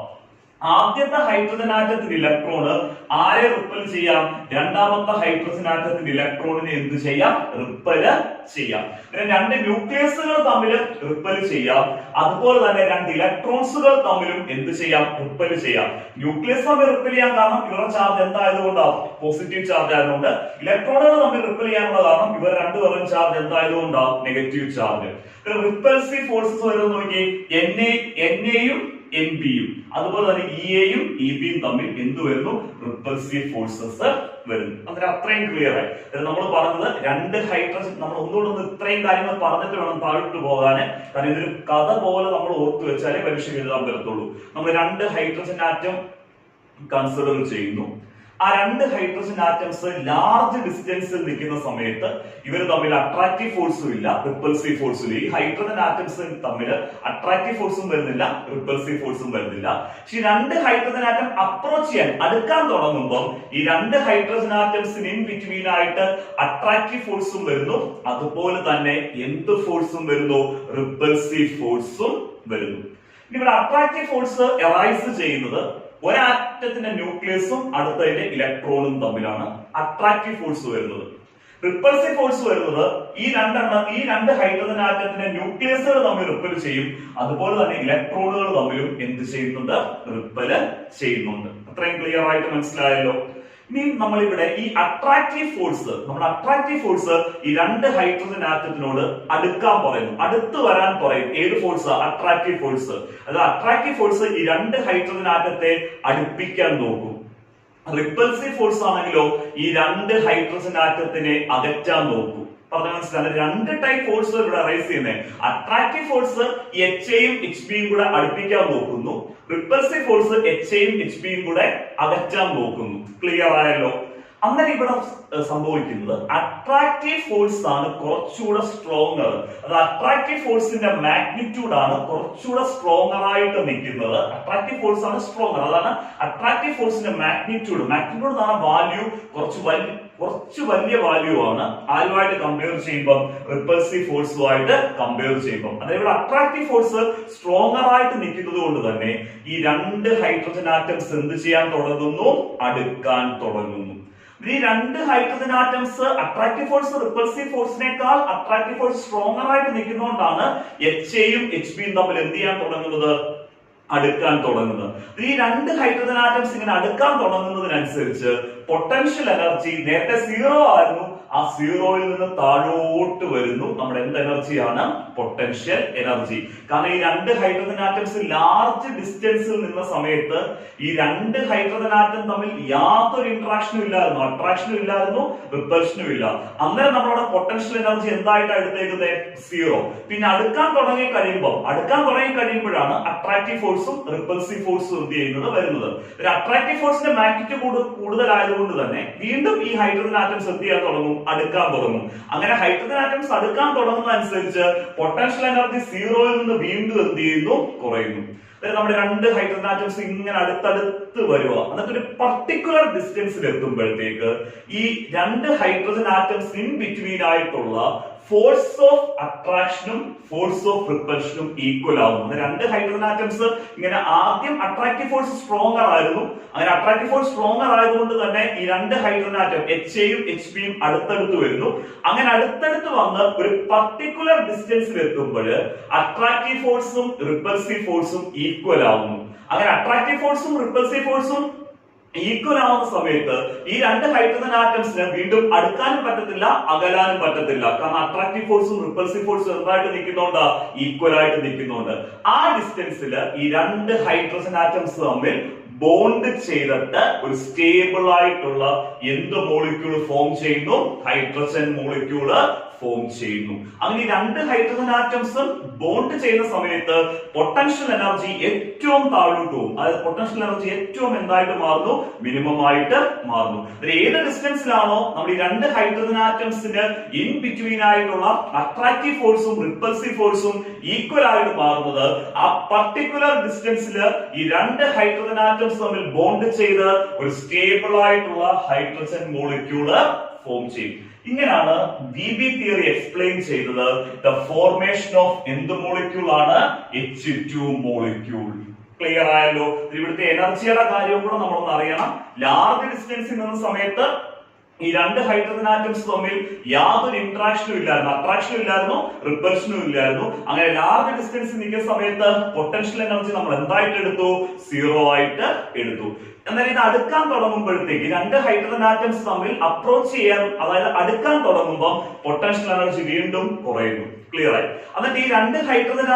ആദ്യത്തെ ഹൈഡ്രജൻ ആറ്റത്തിന്റെ ഇലക്ട്രോണ് ആരെ റിപ്പൽ ചെയ്യാം? രണ്ടാമത്തെ ഹൈഡ്രജൻ ആറ്റത്തിന്റെ ഇലക്ട്രോണിനെ എന്ത് ചെയ്യാം? റിപ്പല് ചെയ്യാം. രണ്ട് ന്യൂക്ലിയസുകൾ തമ്മിൽ റിപ്പൽ ചെയ്യാം. അതുപോലെ തന്നെ രണ്ട് ഇലക്ട്രോൺസുകൾ തമ്മിലും എന്ത് ചെയ്യാം? റിപ്പൽ ചെയ്യാം. ന്യൂക്ലിയസ് തമ്മിൽ റിപ്പൽ ചെയ്യാൻ കാരണം ഇവരുടെ ചാർജ് എന്തായതുകൊണ്ടാണ്? പോസിറ്റീവ് ചാർജ് ആയതുകൊണ്ട്. ഇലക്ട്രോണുകൾ തമ്മിൽ റിപ്പൽ ചെയ്യാനുള്ള കാരണം ഇവർ രണ്ടുപേരും ചാർജ് എന്തായതുകൊണ്ടാണ്? Negative charge. റിപ്പൾസീവ് ഫോഴ്സസ് വരുന്നത് നോക്കി, എൻഎയും എൻബിയും അതുപോലെ തന്നെ ഇഎയും ഇബിയും തമ്മിൽ എന്ത് വരുന്നു? റിപ്പൾസീവ് ഫോഴ്സസ് വരുന്നു. അതിന് അത്രയും ക്ലിയർ ആയി. നമ്മൾ പറഞ്ഞത് രണ്ട് ഹൈഡ്രജൻ, നമ്മൾ ഒന്നുകൂടെ ഇത്രയും കാര്യങ്ങൾ പറഞ്ഞിട്ട് വേണം താഴോട്ട് പോകാൻ. കാരണം ഇതൊരു കഥ പോലെ നമ്മൾ ഓർത്തു വെച്ചാലേ പരീക്ഷ എഴുതാൻ പറ്റത്തുള്ളൂ. നമ്മൾ രണ്ട് ഹൈഡ്രജൻ ആറ്റം കൺസിഡർ ചെയ്യുന്നു. ആ രണ്ട് ഹൈഡ്രജൻ ആറ്റംസ് ലാർജ് ഡിസ്റ്റൻസിൽ നിൽക്കുന്ന സമയത്ത് ഇവർ തമ്മിൽ അട്രാക്റ്റീവ് ഫോഴ്സും ഇല്ല, റിപ്പൾസീവ് ഫോഴ്സും ഇല്ല. ഈ ഹൈഡ്രജൻ ആറ്റംസ് തമ്മിൽ അട്രാക്റ്റീവ് ഫോഴ്സും വരുന്നില്ല, റിപ്പൾസീവ് ഫോഴ്സും വരുന്നില്ല. പക്ഷെ ഈ രണ്ട് ഹൈഡ്രജൻ ആറ്റം അപ്രോച്ച് ചെയ്യാൻ അടുക്കാൻ തുടങ്ങുമ്പോൾ ഈ രണ്ട് ഹൈഡ്രജൻ ആറ്റംസിന് ഇൻ ബിറ്റ്വീൻ ആയിട്ട് അട്രാക്റ്റീവ് ഫോഴ്സും വരുന്നു, അതുപോലെ തന്നെ എന്ത് ഫോഴ്സും വരുന്നു? റിപ്പൾസീവ് ഫോഴ്സും വരുന്നു. ഇവിടെ അട്രാക്റ്റീവ് ഫോഴ്സ് അറൈസ് ചെയ്യുന്നത് ഒരാറ്റത്തിന്റെ ന്യൂക്ലിയസും അടുത്തതിന്റെ ഇലക്ട്രോണും തമ്മിലാണ് അട്രാക്റ്റീവ് ഫോഴ്സ് വരുന്നത്. റിപ്പൾസീവ് ഫോഴ്സ് വരുന്നത് ഈ രണ്ട് ഹൈഡ്രജൻ ആറ്റത്തിന്റെ ന്യൂക്ലിയസുകൾ തമ്മിൽ റിപ്പൽ ചെയ്യും, അതുപോലെ തന്നെ ഇലക്ട്രോണുകൾ തമ്മിലും എന്ത് ചെയ്യുന്നുണ്ട്? റിപ്പല് ചെയ്യുന്നുണ്ട്. അത്രയും ക്ലിയർ ആയിട്ട് മനസ്സിലായല്ലോ. ഇനി നമ്മളിവിടെ ഈ അട്രാക്റ്റീവ് ഫോഴ്സ് ഈ രണ്ട് ഹൈഡ്രജൻ ആറ്റത്തിനോട് അടുക്കാൻ പറയുന്നു, അടുത്ത് വരാൻ പറയും. ഏത് ഫോഴ്സ്? Attractive force. അത് അട്രാക്റ്റീവ് ഫോഴ്സ് ഈ രണ്ട് ഹൈഡ്രജൻ ആറ്റത്തെ അടുപ്പിക്കാൻ നോക്കും. റിപ്പൾസീവ് ഫോഴ്സ് ആണെങ്കിലോ ഈ രണ്ട് ഹൈഡ്രജൻ ആറ്റത്തിനെ അകറ്റാൻ നോക്കും. പറഞ്ഞ മനസ്സിലാണ്. രണ്ട് ടൈപ്പ് ഫോഴ്സ് ഇവിടെ അറൈസ് ചെയ്യുന്നത്. അട്രാക്റ്റീവ് ഫോഴ്സ് എച്ച്എയും എച്ച് ബിയും കൂടെ അടുപ്പിക്കാൻ നോക്കുന്നു. റിപ്പൾസീവ് ഫോഴ്സ് എച്ച്എയും എച്ച് ബിയും കൂടെ അകറ്റാൻ നോക്കുന്നു. ക്ലിയർ ആയല്ലോ. അങ്ങനെ ഇവിടെ സംഭവിക്കുന്നത് അട്രാക്റ്റീവ് ഫോഴ്സ് ആണ് കുറച്ചുകൂടെ സ്ട്രോങ്ങർ. അത് അട്രാക്റ്റീവ് ഫോഴ്സിന്റെ മാഗ്നിറ്റ്യൂഡ് ആണ് കുറച്ചുകൂടെ സ്ട്രോങ്ങർ ആയിട്ട് നിൽക്കുന്നത്. അട്രാക്റ്റീവ് ഫോഴ്സ് ആണ് സ്ട്രോങ്ങർ. അതാണ് അട്രാക്റ്റീവ് ഫോഴ്സിന്റെ മാഗ്നിറ്റ്യൂഡ് എന്നാണ് വാല്യൂ കുറച്ച് വലിയ വാല്യൂ ആണ് ആരുമായിട്ട് കമ്പയർ ചെയ്യുമ്പോൾ? റിപ്പൾസീവ് ഫോഴ്സുമായിട്ട് കമ്പയർ ചെയ്യുമ്പോൾ. അതായത് ഇവിടെ അട്രാക്റ്റീവ് ഫോഴ്സ് സ്ട്രോങ്ങർ ആയിട്ട് നിൽക്കുന്നത് കൊണ്ട് തന്നെ ഈ രണ്ട് ഹൈഡ്രജൻ ആറ്റംസ് എന്ത് ചെയ്യാൻ തുടങ്ങുന്നു? അടുക്കാൻ തുടങ്ങുന്നു. ഈ രണ്ട് hydrogen atoms attractive force repulsive ഫോഴ്സിനേക്കാൾ അട്രാക്റ്റീവ് ഫോഴ്സ് സ്ട്രോങ്ങർ ആയിട്ട് നിൽക്കുന്നതുകൊണ്ടാണ് എച്ച്എയും എച്ച് ബിയും തമ്മിൽ എന്ത് ചെയ്യാൻ തുടങ്ങുന്നത്? അടുക്കാൻ തുടങ്ങുന്നത്. ഈ രണ്ട് ഹൈഡ്രജൻ ആറ്റംസ് ഇങ്ങനെ അടുക്കാൻ തുടങ്ങുന്നതിനനുസരിച്ച് പൊട്ടൻഷ്യൽ എനർജി നേരത്തെ 0 ആയിരുന്നു, ആ 0യിൽ നിന്ന് താഴോട്ട് വരുന്നു. നമ്മുടെ എന്ത് എനർജിയാണ്? Potential energy. കാരണം ഈ രണ്ട് ഹൈഡ്രജൻ ആറ്റംസ് ലാർജ് ഡിസ്റ്റൻസിൽ നിന്ന സമയത്ത് ഈ രണ്ട് ഹൈഡ്രജൻ ആറ്റം തമ്മിൽ യാതൊരു ഇന്ററാക്ഷനും ഇല്ലായിരുന്നു, അട്രാക്ഷനും ഇല്ലായിരുന്നു, റിപ്പൽഷനും ഇല്ല. അന്നേരം നമ്മളവിടെ പൊട്ടൻഷ്യൽ എനർജി എന്തായിട്ടാണ് എടുത്തേക്കുന്നത്? 0. പിന്നെ അടുക്കാൻ തുടങ്ങി കഴിയുമ്പോഴാണ് അട്രാക്റ്റീവ് ഫോഴ്സും റിപ്പൽസീവ് ഫോഴ്സും എന്ത് ചെയ്യുന്നത്? വരുന്നത്. ഒരു അട്രാക്റ്റീവ് ഫോഴ്സിന്റെ മാഗ്നിറ്റ്യൂഡ് കൂടുതലായതുകൊണ്ട് തന്നെ വീണ്ടും ഈ ഹൈഡ്രജൻ ആറ്റംസ് എന്ത് ചെയ്യാൻ തുടങ്ങും? അടുക്കാൻ തുടങ്ങും. അങ്ങനെ ഹൈഡ്രജൻ ആറ്റംസ് അടുക്കാൻ തുടങ്ങുന്നതനുസരിച്ച് പൊട്ടൻഷ്യൽ എനർജി 0യിൽ നിന്ന് വീണ്ടും എന്ത് ചെയ്യുന്നു? കുറയുന്നു. നമ്മുടെ രണ്ട് ഹൈഡ്രജൻ ആറ്റംസ് ഇങ്ങനെ അടുത്തടുത്ത് വരുക. എന്നിട്ട് ഒരു പർട്ടിക്കുലർ ഡിസ്റ്റൻസിൽ എത്തുമ്പോഴത്തേക്ക് ഈ രണ്ട് ഹൈഡ്രജൻ ആറ്റംസ് ഇൻ ബിറ്റ്വീൻ ആയിട്ടുള്ള ഫോഴ്സ് ഓഫ് അട്രാക്ഷനും ഫോഴ്സ് ഓഫ് റിപ്പൽഷനും ഈക്വൽ ആവുന്നു. രണ്ട് ഹൈഡ്രജൻ ആറ്റംസ് ഇങ്ങനെ ആദ്യം അട്രാക്റ്റീവ് ഫോഴ്സ് സ്ട്രോങ്ങർ ആയിരുന്നു. അങ്ങനെ അട്രാക്റ്റീവ് ഫോഴ്സ് സ്ട്രോങ്ങർ ആയതുകൊണ്ട് തന്നെ ഈ രണ്ട് ഹൈഡ്രജൻ ആറ്റം HAയും HBയും അടുത്തടുത്ത് വരുന്നു. അങ്ങനെ അടുത്തടുത്ത് വന്ന് ഒരു പർട്ടിക്കുലർ ഡിസ്റ്റൻസിൽ എത്തുമ്പോൾ അട്രാക്റ്റീവ് ഫോഴ്സും റിപ്പൽസീവ് ഫോഴ്സും ഈക്വൽ ആവുന്നു. അങ്ങനെ അട്രാക്റ്റീവ് ഫോഴ്സും റിപ്പൽസീവ് ഫോഴ്സും ഈക്വൽ ആവുന്ന സമയത്ത് ഈ രണ്ട് ഹൈഡ്രജൻ ആറ്റംസിന് വീണ്ടും അടുക്കാനും പറ്റത്തില്ല, അകലാനും പറ്റത്തില്ല. കാരണം അട്രാക്റ്റീവ് ഫോഴ്സും റിപ്പൽസീവ് ഫോഴ്സും എന്തായിട്ട് നിൽക്കുന്നുണ്ട്? ഈക്വൽ ആയിട്ട് നിൽക്കുന്നുണ്ട്. ആ ഡിസ്റ്റൻസിൽ ഈ രണ്ട് ഹൈഡ്രജൻ ആറ്റംസ് തമ്മിൽ ബോണ്ട് ചെയ്തിട്ട് ഒരു സ്റ്റേബിൾ ആയിട്ടുള്ള എന്ത് മോളിക്യൂൾ ഫോം ചെയ്യുന്നു? ഹൈഡ്രജൻ മോളിക്യൂള് ഫോം ചെയ്യുന്നു. അങ്ങനെ ഈ രണ്ട് ഹൈഡ്രജൻ ആറ്റംസും ബോണ്ട് ചെയ്യുന്ന സമയത്ത് പൊട്ടൻഷ്യൽ എനർജി ഏറ്റവും താഴോട്ട് പോകും. അതായത് പൊട്ടൻഷ്യൽ എനർജി ഏറ്റവും എന്തായിട്ട് മാറുന്നു? മിനിമം ആയിട്ട് മാറുന്നു. ഏത് ഡിസ്റ്റൻസിലാണോ നമ്മൾ ഈ രണ്ട് ഹൈഡ്രജൻ ആറ്റംസിന് ഇൻ ബിറ്റ്വീൻ ആയിട്ടുള്ള അട്രാക്റ്റീവ് ഫോഴ്സും റിപ്പൽസീവ് ഫോഴ്സും ഈക്വൽ ആയിട്ട് മാറുന്നത്, ആ പർട്ടിക്കുലർ ഡിസ്റ്റൻസിൽ ഈ രണ്ട് ഹൈഡ്രജൻ ആറ്റംസ് തമ്മിൽ ബോണ്ട് ചെയ്ത് ഒരു സ്റ്റേബിൾ ആയിട്ടുള്ള ഹൈഡ്രജൻ മോളിക്യൂള് ഫോം ചെയ്യും. ഇങ്ങനെയാണ് VB തിയറി എക്സ്പ്ലെയിൻ ചെയ്തത്. ദ ഫോർമേഷൻ ഓഫ് എന്ത് മോളിക്യൂൾ ആണ്? H2 molecule. ക്ലിയർ ആയല്ലോ? ഇവിടുത്തെ എനർജിയുടെ കാര്യം കൂടെ നമ്മളൊന്ന് അറിയണം. ലാർജ് ഡിസ്റ്റൻസിൽ നിന്ന സമയത്ത് ഈ രണ്ട് ഹൈഡ്രജൻ ആറ്റംസ് തമ്മിൽ യാതൊരു ഇന്ററാക്ഷനും ഇല്ലായിരുന്നു, അട്രാക്ഷനും ഇല്ലായിരുന്നു, റിപ്പൽഷനും ഇല്ലായിരുന്നു. അങ്ങനെ ലാർജ് ഡിസ്റ്റൻസിൽ നിൽക്കുന്ന സമയത്ത് പൊട്ടൻഷ്യൽ എനർജി നമ്മൾ എന്തായിട്ട് എടുത്തു? 0 ആയിട്ട് എടുത്തു. എന്നാൽ ഇത് അടുക്കാൻ തുടങ്ങുമ്പോഴത്തേക്ക് രണ്ട് ഹൈഡ്രജൻ ആറ്റംസ് തമ്മിൽ അപ്രോച്ച് ചെയ്യാൻ, അതായത് അടുക്കാൻ തുടങ്ങുമ്പോൾ പൊട്ടൻഷ്യൽ എനർജി വീണ്ടും കുറയുന്നു. ക്ലിയർ ആയി? എന്നിട്ട് ഈ രണ്ട് ഹൈഡ്രജൻ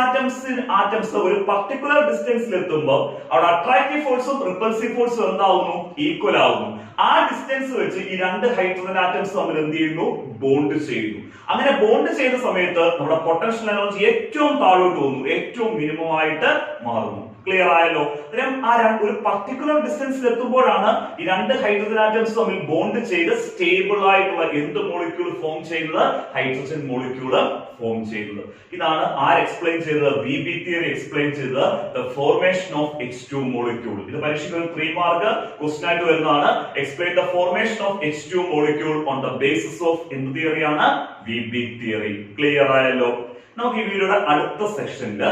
ആറ്റംസ് ഒരു പർട്ടിക്കുലർ ഡിസ്റ്റൻസിൽ എത്തുമ്പോൾ അവിടെ അട്രാക്റ്റീവ് ഫോഴ്സും റിപ്പൽസീവ് ഫോഴ്സും എന്താവുന്നു? ഈക്വൽ ആവുന്നു. ആ ഡിസ്റ്റൻസ് വെച്ച് ഈ രണ്ട് ഹൈഡ്രജൻ ആറ്റംസ് തമ്മിൽ എന്ത് ചെയ്യുന്നു? ബോണ്ട് ചെയ്യുന്നു. അങ്ങനെ ബോണ്ട് ചെയ്യുന്ന സമയത്ത് നമ്മുടെ പൊട്ടൻഷ്യൽ എനർജി ഏറ്റവും താഴോട്ട് പോകുന്നു, ഏറ്റവും മിനിമം ആയിട്ട് മാറുന്നു. ക്ലിയർ ആയല്ലോ? ഒരു പർട്ടിക്കുലർ ഡിസ്റ്റൻസിൽ എത്തുമ്പോഴാണ് ഈ രണ്ട് ഹൈഡ്രജൻ ആറ്റംസ് തമ്മിൽ ബോണ്ട് ചെയ്ത് സ്റ്റേബിൾ ആയിട്ടുള്ള എന്ത് മോളിക്യൂൾ ഫോം ചെയ്യുന്നത്? ഹൈഡ്രജൻ മോളിക്യൂള് ഫോം ചെയ്യുന്നത്. ഇതാണ് ആര് എക്സ്പ്ലെയിൻ ചെയ്തത്? VB തിയറി എക്സ്പ്ലെയിൻ ചെയ്തത്. The formation of H2 molecule. ഇത് പരീക്ഷയ്ക്ക് ഒരു 3 മാർക്ക് ക്വസ്റ്റ്യൻ ആയിട്ട് വരുന്നതാണ്. Explain the formation of H2 molecule on the basis of എന്ത് തിയറിയാണ്? VB theory. ക്ലിയർ ആയല്ലോ? നമുക്ക് ഈ വീഡിയോയുടെ അടുത്ത സെക്ഷനില്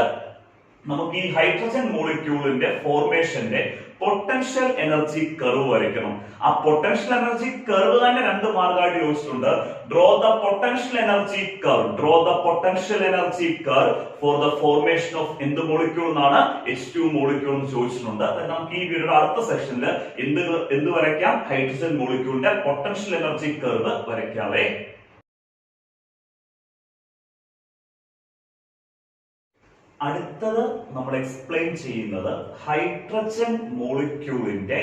നമുക്ക് ഈ ഹൈഡ്രജൻ മോളിക്യൂളിന്റെ ഫോർമേഷന്റെ പൊട്ടൻഷ്യൽ എനർജി കർവ് വരയ്ക്കണം. ആ പൊട്ടൻഷ്യൽ എനർജി കർവ് തന്നെ 2 മാർക്കായിട്ട് ചോദിച്ചിട്ടുണ്ട്. Draw the potential energy curve. Draw the potential energy curve for the formation of എന്ത് മോളിക്യൂൾ എന്നാണ്? H2 മോളിക്യൂൾ എന്ന് ചോദിച്ചിട്ടുണ്ട്. നമുക്ക് ഈ വീഡിയോയുടെ അടുത്ത സെക്ഷനിൽ എന്ത് വരയ്ക്കാം? ഹൈഡ്രജൻ മോളിക്യൂളിന്റെ പൊട്ടൻഷ്യൽ എനർജി കർവ് വരയ്ക്കാവേ. അടുത്തത് നമ്മൾ എക്സ്പ്ലെയിൻ ചെയ്യുന്നത് ഹൈഡ്രജൻ മോളിക്യൂളിന്റെ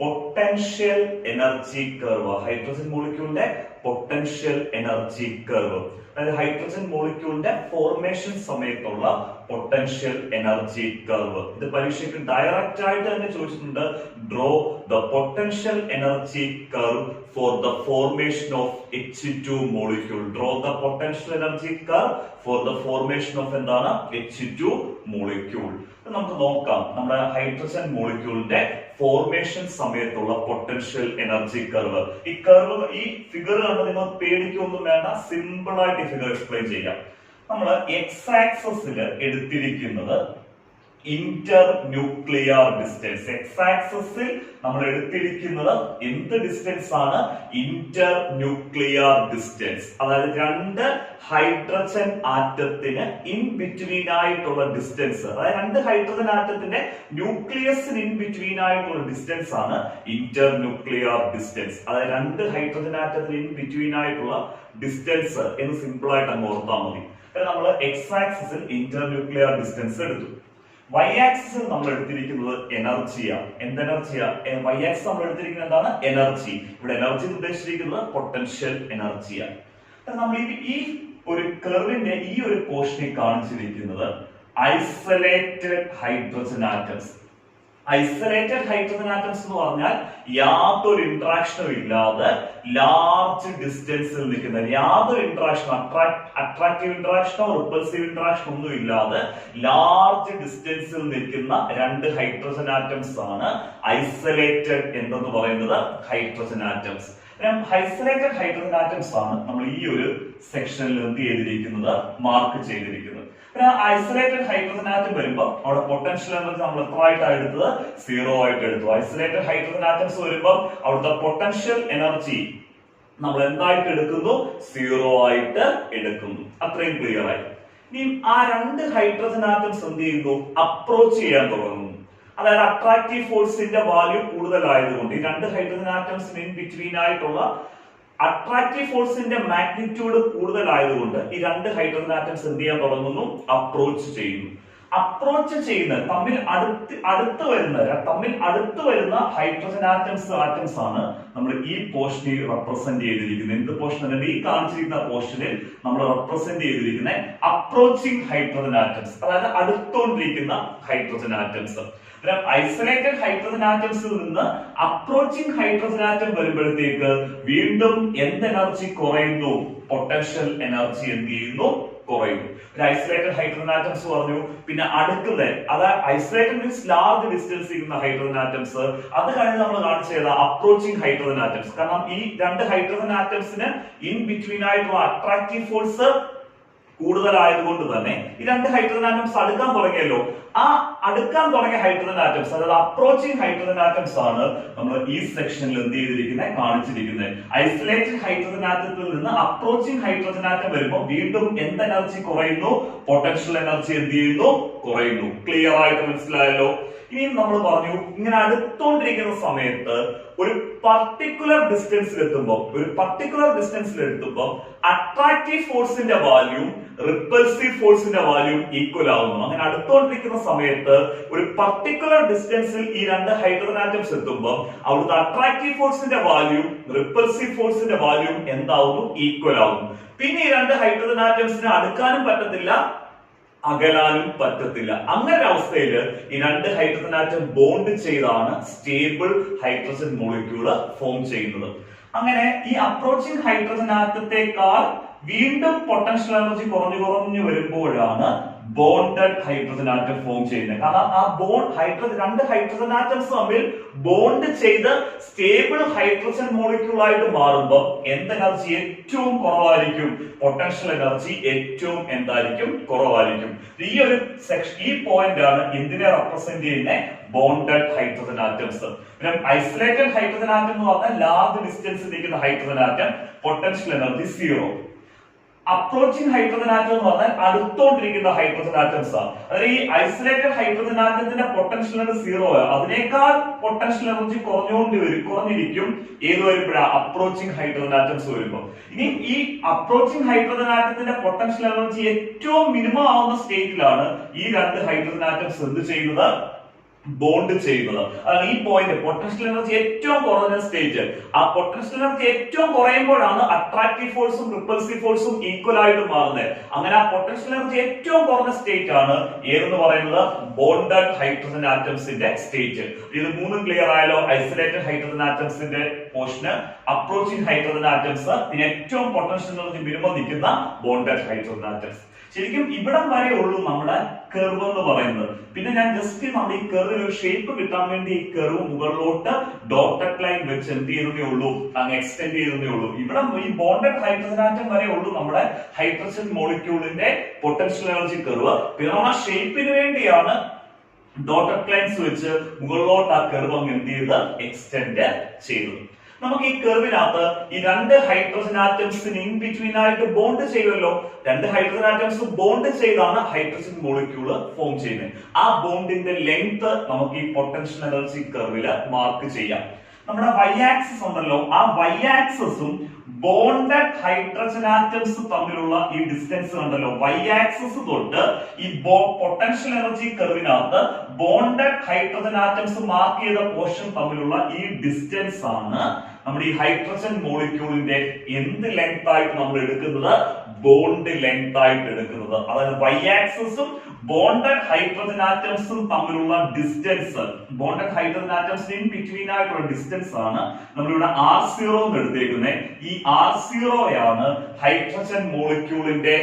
പൊട്ടൻഷ്യൽ എനർജി കർവ്. ഹൈഡ്രജൻ മോളിക്യൂളിന്റെ പൊട്ടൻഷ്യൽ എനർജി കർവ്, അതായത് ഹൈഡ്രജൻ മോളിക്യൂളിന്റെ ഫോർമേഷൻ സമയത്തുള്ള പൊട്ടൻഷ്യൽ എനർജി കർവ്. ഇത് പരീക്ഷയ്ക്ക് ഡയറക്റ്റ് ആയിട്ട് തന്നെ ചോദിച്ചിട്ടുണ്ട്. Draw the potential energy curve for the formation of H2 molecule. Draw the potential energy curve for the formation of എന്താണ്? H2 molecule. നമുക്ക് നോക്കാം നമ്മുടെ ഹൈഡ്രജൻ മോളിക്യൂളിന്റെ ഫോർമേഷൻ സമയത്തുള്ള പൊട്ടൻഷ്യൽ എനർജി കർവ്. ഈ കർവ്, ഈ ഫിഗർ കണ്ട് നിങ്ങൾ പേടിക്കൊന്നും വേണ്ട, സിമ്പിൾ ആയിട്ട് ഈ ഫിഗർ എക്സ്പ്ലെയിൻ ചെയ്യാം. നമ്മൾ X ആക്സിസിൽ എടുത്തിരിക്കുന്നത് ഇന്റർ ന്യൂക്ലിയർ ഡിസ്റ്റൻസ്. എക്സ് ആക്സിസിൽ നമ്മൾ എടുത്തിരിക്കുന്നത് എന്ത് ഡിസ്റ്റൻസ് ആണ്? Inter nuclear distance. അതായത് രണ്ട് ഹൈഡ്രജൻ ആറ്റത്തിന് ഇൻ ബിറ്റ്വീൻ ആയിട്ടുള്ള ഡിസ്റ്റൻസ്, അതായത് രണ്ട് ഹൈഡ്രജൻ ആറ്റത്തിന്റെ ന്യൂക്ലിയസിന് ഇൻ ബിറ്റ്വീൻ ആയിട്ടുള്ള ഡിസ്റ്റൻസ് ആണ് ഇന്റർ ന്യൂക്ലിയർ ഡിസ്റ്റൻസ്. അതായത് രണ്ട് ഹൈഡ്രജൻ ആറ്റത്തിന് ഇൻ ബിറ്റ്വീൻ ആയിട്ടുള്ള ഡിസ്റ്റൻസ് എന്ന് സിമ്പിൾ ആയിട്ട് അങ്ങ് ഓർത്താൽ മതി. നമ്മൾ എക്സ് ആക്സിസിൽ ഇന്റർ ന്യൂക്ലിയർ ഡിസ്റ്റൻസ് എടുത്തു. വൈ ആക്സിസിൽ നമ്മൾ എടുത്തിരിക്കുന്നത് എനർജിയാണ്. എന്ത് എനർജിയാ? വൈ ആക്സിസ് നമ്മൾ എടുത്തിരിക്കുന്നത് എന്താണ്? എനർജി. ഇവിടെ എനർജി ഉദ്ദേശിച്ചിരിക്കുന്നത് പൊട്ടൻഷ്യൽ എനർജിയാണ്. നമ്മൾ ഈ ഒരു കർവിന്റെ ഈ ഒരു പോർഷനിൽ കാണിച്ചിരിക്കുന്നത് isolated hydrogen atoms. Isolated hydrogen atoms എന്ന് പറഞ്ഞാൽ യാതൊരു ഇന്ററാക്ഷനും ഇല്ലാതെ ലാർജ് ഡിസ്റ്റൻസിൽ നിൽക്കുന്ന, യാതൊരു ഇന്ററാക്ഷനോ അട്രാക്റ്റീവ് ഇന്ററാക്ഷനോ റിപ്പൾസീവ് ഇന്ററാക്ഷനോ ഒന്നും ഇല്ലാതെ ലാർജ് ഡിസ്റ്റൻസിൽ നിൽക്കുന്ന രണ്ട് ഹൈഡ്രജൻ ആറ്റംസ് ആണ് ഐസൊലേറ്റഡ് എന്തെന്ന് പറയുന്നത് hydrogen atoms. Isolated hydrogen atoms ആണ് നമ്മൾ ഈ ഒരു സെക്ഷനിൽ എന്ത് ചെയ്തിരിക്കുന്നത്? മാർക്ക് ചെയ്തിരിക്കുന്നത്. ഐസൊലേറ്റഡ് ഹൈഡ്രജൻ ആറ്റം വരുമ്പോൾ അവിടെ പൊട്ടൻഷ്യൽ എനർജി നമ്മൾ എത്ര ആയിട്ടാണ് എടുത്തത്? 0 ആയിട്ട് എടുത്തു. ഐസൊലേറ്റഡ് ഹൈഡ്രജൻ ആറ്റംസ് വരുമ്പോൾ അവിടുത്തെ പൊട്ടൻഷ്യൽ എനർജി നമ്മൾ എന്തായിട്ട് എടുക്കുന്നു? 0 ആയിട്ട് എടുക്കുന്നു. അത്രയും ക്ലിയർ ആയി. ഇനി ആ രണ്ട് ഹൈഡ്രജൻ ആറ്റംസ് എന്ത് ചെയ്യുന്നു? അപ്രോച്ച് ചെയ്യാൻ തുടങ്ങുന്നു. അതായത് അട്രാക്റ്റീവ് ഫോഴ്സിന്റെ വാല്യൂ കൂടുതലായതുകൊണ്ട് ഈ രണ്ട് ഹൈഡ്രജൻ ആറ്റംസിന് ഇൻ ബിറ്റ്വീൻ ആയിട്ടുള്ള അട്രാക്റ്റീവ് ഫോഴ്സിന്റെ മാഗ്നിറ്റ്യൂഡ് കൂടുതലായതുകൊണ്ട് ഈ രണ്ട് ഹൈഡ്രജൻ ആറ്റംസ് എന്ത് ചെയ്യാൻ തുടങ്ങുന്നു? അപ്രോച്ച് ചെയ്യുന്നു. അപ്രോച്ച് ചെയ്യുന്ന തമ്മിൽ അടുത്ത് വരുന്ന ഹൈഡ്രജൻ ആറ്റംസ് ആണ് നമ്മൾ ഈ പോർഷനിൽ റെപ്രസെന്റ് ചെയ്തിരിക്കുന്നത്. എന്ത് പോർഷൻ? ഈ കാണിച്ചിരിക്കുന്ന പോർഷനിൽ നമ്മൾ റെപ്രസെന്റ് ചെയ്തിരിക്കുന്ന അപ്രോച്ചിങ് ഹൈഡ്രജൻ ആറ്റംസ്, അതായത് അടുത്തോണ്ടിരിക്കുന്ന ഹൈഡ്രജൻ ആറ്റംസ്. ഐസൊലേറ്റഡ് ഹൈഡ്രജൻ ആറ്റംസിൽ നിന്ന് അപ്രോച്ചിങ് ഹൈഡ്രജൻ ആറ്റം വരുമ്പോഴത്തേക്ക് വീണ്ടും എന്ത് എനർജി കുറയുന്നു? പൊട്ടൻഷ്യൽ എനർജി എന്ത് ചെയ്യുന്നു? കുറയുന്നു. ഐസൊലേറ്റഡ് ഹൈഡ്രജൻ ആറ്റംസ് പറഞ്ഞു. പിന്നെ അടുക്കുന്നത്, അതായത് ഐസൊലേറ്റഡ് മീൻസ് ലാർജ് ഡിസ്റ്റൻസ് ചെയ്യുന്ന ഹൈഡ്രജൻ ആറ്റംസ്. അത് കഴിഞ്ഞ് നമ്മൾ കാണിച്ചത് അപ്രോച്ചിങ് ഹൈഡ്രജൻ ആറ്റംസ്. കാരണം ഈ രണ്ട് ഹൈഡ്രജൻ ആറ്റംസിന് ഇൻ ബിറ്റ്വീൻ ആയിട്ടുള്ള അട്രാക്റ്റീവ് ഫോഴ്സ് കൂടുതലായതുകൊണ്ട് തന്നെ ഈ രണ്ട് ഹൈഡ്രജൻ ആറ്റംസ് അടുക്കാൻ തുടങ്ങിയല്ലോ. ആ അടുക്കാൻ തുടങ്ങിയ ഹൈഡ്രജൻ ആറ്റംസ്, അതായത് അപ്രോച്ചിങ് ഹൈഡ്രജൻ ആറ്റംസ് ആണ് നമ്മൾ ഈ സെക്ഷനിൽ എന്ത് ചെയ്തിരിക്കുന്നത്? കാണിച്ചിരിക്കുന്നത്. ഐസൊലേറ്റഡ് ഹൈഡ്രജൻ ആറ്റത്തിൽ നിന്ന് അപ്രോച്ചിങ് ഹൈഡ്രജൻ ആറ്റം വരുമ്പോൾ വീണ്ടും എന്ത് എനർജി കുറയുന്നു? പൊട്ടൻഷ്യൽ എനർജി എന്ത് ചെയ്യുന്നു? കുറയുന്നു. ക്ലിയർ ആയിട്ട് മനസ്സിലായല്ലോ. ഇനി നമ്മൾ പറഞ്ഞു ഇങ്ങനെ അടുത്തോണ്ടിരിക്കുന്ന സമയത്ത് ഒരു പർട്ടിക്കുലർ ഡിസ്റ്റൻസിൽ എത്തുമ്പോൾ അട്രാക്റ്റീവ് ഫോഴ്സിന്റെ വാല്യൂ റിപ്പൾസീവ് ഫോഴ്സിന്റെ വാല്യൂ ഈക്വൽ ആവുന്നു. അങ്ങനെ അടുത്തോണ്ടിരിക്കുന്ന സമയത്ത് ഒരു പർട്ടിക്കുലർ ഡിസ്റ്റൻസിൽ ഈ രണ്ട് ഹൈഡ്രജൻ ആറ്റംസ് എത്തുമ്പോൾ അവിടുത്തെ അട്രാക്റ്റീവ് ഫോഴ്സിന്റെ വാല്യൂ റിപ്പൾസീവ് ഫോഴ്സിന്റെ വാല്യൂ എന്താവുന്നു? ഈക്വൽ ആവുന്നു. പിന്നെ ഈ രണ്ട് ഹൈഡ്രജൻ ആറ്റംസിന് അടുക്കാനും പറ്റത്തില്ല, അകലാനും പറ്റത്തില്ല. അങ്ങനെ ഒരു അവസ്ഥയിൽ ഈ രണ്ട് ഹൈഡ്രജൻ ആറ്റം ബോണ്ട് ചെയ്താണ് സ്റ്റേബിൾ ഹൈഡ്രജൻ മോളിക്യൂള് ഫോം ചെയ്യുന്നത്. അങ്ങനെ ഈ അപ്രോച്ചിങ് ഹൈഡ്രജൻ ആറ്റത്തെക്കാൾ വീണ്ടും പൊട്ടൻഷ്യൽ എനർജി കുറഞ്ഞു വരുമ്പോഴാണ് ബോണ്ടഡ് ഹൈഡ്രജൻ ആറ്റം ഫോം ചെയ്യുന്നത്. കാരണം ആ രണ്ട് ഹൈഡ്രജൻ ആറ്റംസ് തമ്മിൽ ബോണ്ട് ചെയ്ത് സ്റ്റേബിൾ ഹൈഡ്രജൻ മോളിക്യൂൾ ആയിട്ട് മാറുമ്പോൾ എന്ത് എനർജി ഏറ്റവും കുറവായിരിക്കും? പൊട്ടൻഷ്യൽ എനർജി ഏറ്റവും എന്തായിരിക്കും? കുറവായിരിക്കും. ഈ പോയിന്റ് ആണ് എന്തിനെ റെപ്രസെന്റ് ചെയ്യുന്നത്? Bonded hydrogen atoms. പിന്നെ ഐസൊലേറ്റഡ് ഹൈഡ്രജൻ ആറ്റം എന്ന് പറഞ്ഞാൽ ലാർജ് ഡിസ്റ്റൻസിൽ നിൽക്കുന്ന hydrogen atom, potential energy 0. Approaching hydrogen atom എന്ന് പറഞ്ഞാൽ അടുത്തോണ്ടിരിക്കുന്ന ഹൈഡ്രജൻ ആറ്റംസ് ആണ്. അതായത് ഈ ഐസൊലേറ്റഡ് ഹൈഡ്രജൻ ആറ്റത്തിന്റെ പൊട്ടൻഷ്യൽ എനർജി 0 അതിനേക്കാൾ പൊട്ടൻഷ്യൽ എനർജി കുറഞ്ഞിരിക്കും. ഏത് വരുമ്പോഴാ? അപ്രോച്ചിങ് ഹൈഡ്രജൻ ആറ്റംസ് വരുമ്പോൾ. ഇനി ഈ അപ്രോച്ചിങ് ഹൈഡ്രജൻ ആറ്റത്തിന്റെ പൊട്ടൻഷ്യൽ എനർജി ഏറ്റവും മിനിമം ആവുന്ന സ്റ്റേറ്റിലാണ് ഈ രണ്ട് ഹൈഡ്രജൻ ആറ്റംസ് എന്ത് ചെയ്യുന്നത്? ബോണ്ട് ചെയ്യുന്നത്. അതാണ് ഈ പോയിന്റ്. പൊട്ടൻഷ്യൽ എനർജി ഏറ്റവും കുറഞ്ഞ സ്റ്റേറ്റ്. ആ പൊട്ടൻഷ്യൽ എനർജി ഏറ്റവും കുറയുമ്പോഴാണ് അട്രാക്റ്റീവ് ഫോഴ്സും റിപ്പൾസീവ് ഫോഴ്സും ഈക്വൽ ആയിട്ട് മാറുന്നത്. അങ്ങനെ ആ പൊട്ടൻഷ്യൽ എനർജി ഏറ്റവും കുറഞ്ഞ സ്റ്റേറ്റ് ആണ് ഏതെന്ന് പറയുന്നത്? ബോണ്ടഡ് ഹൈഡ്രജൻ ആറ്റംസിന്റെ സ്റ്റേറ്റ്. ഇത് മൂന്നും ക്ലിയർ ആയാലോ? ഐസൊലേറ്റഡ് ഹൈഡ്രജൻ ആറ്റംസിന്റെ പോർഷന്, അപ്രോച്ചിങ് ഹൈഡ്രജൻ ആറ്റംസ്, പിന്നെ ഏറ്റവും പൊട്ടൻഷ്യൽ എനർജി മിനിമം നിൽക്കുന്ന ബോണ്ടഡ് ഹൈഡ്രജൻ ആറ്റംസ്. ശരിക്കും ഇവിടം വരെ ഉള്ളൂ നമ്മുടെ കർവ് എന്ന് പറയുന്നത്. പിന്നെ ഞാൻ ജസ്റ്റ് നമ്മൾ ഈ കർവിന് ഒരു ഷേപ്പ് കിട്ടാൻ വേണ്ടി ഈ കർവ് മുകളിലോട്ട് ഡോട്ടഡ് ലൈൻ വെച്ച് എന്ത് ചെയ്തേ ഉള്ളൂ? അങ്ങ് എക്സ്റ്റെൻഡ് ചെയ്തേ ഉള്ളൂ. ഇവിടെ ഈ ബോണ്ടഡ് ഹൈഡ്രജൻ ആറ്റം വരെ ഉള്ളൂ നമ്മുടെ ഹൈഡ്രജൻ മോളിക്യൂളിന്റെ പൊട്ടൻഷ്യൽ എനർജി കർവ്. പിന്നെ നമ്മൾ ആ ഷേപ്പിന് വേണ്ടിയാണ് ഡോട്ടഡ് ലൈൻസ് വെച്ച് മുകളിലോട്ട് ആ കർവ് അങ്ങ് എന്ത് ചെയ്ത് എക്സ്റ്റെൻഡ് ചെയ്തു. നമുക്ക് ഈ കർവിനകത്ത് ഈ രണ്ട് ഹൈഡ്രജൻ ആറ്റംസിന് ഇൻ ബിറ്റ്വീൻ ആയിട്ട് ബോണ്ട് ചെയ്യുമല്ലോ. രണ്ട് ഹൈഡ്രജൻ ആറ്റംസ് ബോണ്ട് ചെയ്താണ് ഹൈഡ്രജൻ മോളിക്യൂള് ഫോം ചെയ്യുന്നത്. ആ ബോണ്ടിന്റെ ലെങ്ത് നമുക്ക് ഈ പൊട്ടൻഷ്യൽ എനർജി കർവില് മാർക്ക് ചെയ്യാം. നമ്മുടെ y ആക്സിസ് ഉണ്ടല്ലോ, ആ y ആക്സിസും ബോണ്ടഡ് ഹൈഡ്രജൻ ആറ്റംസ് തമ്മിലുള്ള ഈ ഡിസ്റ്റൻസ് ഉണ്ടല്ലോ, y ആക്സിസ് തൊട്ട് ഈ പൊട്ടൻഷ്യൽ എനർജി കർവിനകത്ത് ബോണ്ടഡ് ഹൈഡ്രജൻ ആറ്റംസ് മാർക്ക് ചെയ്ത പോർഷൻ തമ്മിലുള്ള ഈ ഡിസ്റ്റൻസ് ആണ് നമ്മുടെ ഈ ഹൈഡ്രജൻ മോളിക്യൂളിന്റെ എന്ത് ലെങ്ത് ആയിട്ട് നമ്മൾ എടുക്കുന്നത്, ബോണ്ട് ലെങ്ത് ആയിട്ട് എടുക്കുന്നത്. അതായത് y ആക്സിസും ബോണ്ടഡ് ഹൈഡ്രജൻ ആറ്റംസും തമ്മിലുള്ള ഡിസ്റ്റൻസ്, ബോണ്ടഡ് ഹൈഡ്രജൻ ആറ്റംസിന് ഇൻ ബിറ്റ്വീൻ ആയിട്ടുള്ള ഡിസ്റ്റൻസ് ആണ് നമ്മളിവിടെ R0 എന്ന് എടുത്തേക്കുന്നത്. ഈ R0 ആണ് ഹൈഡ്രജൻ മോളിക്യൂളിന്റെ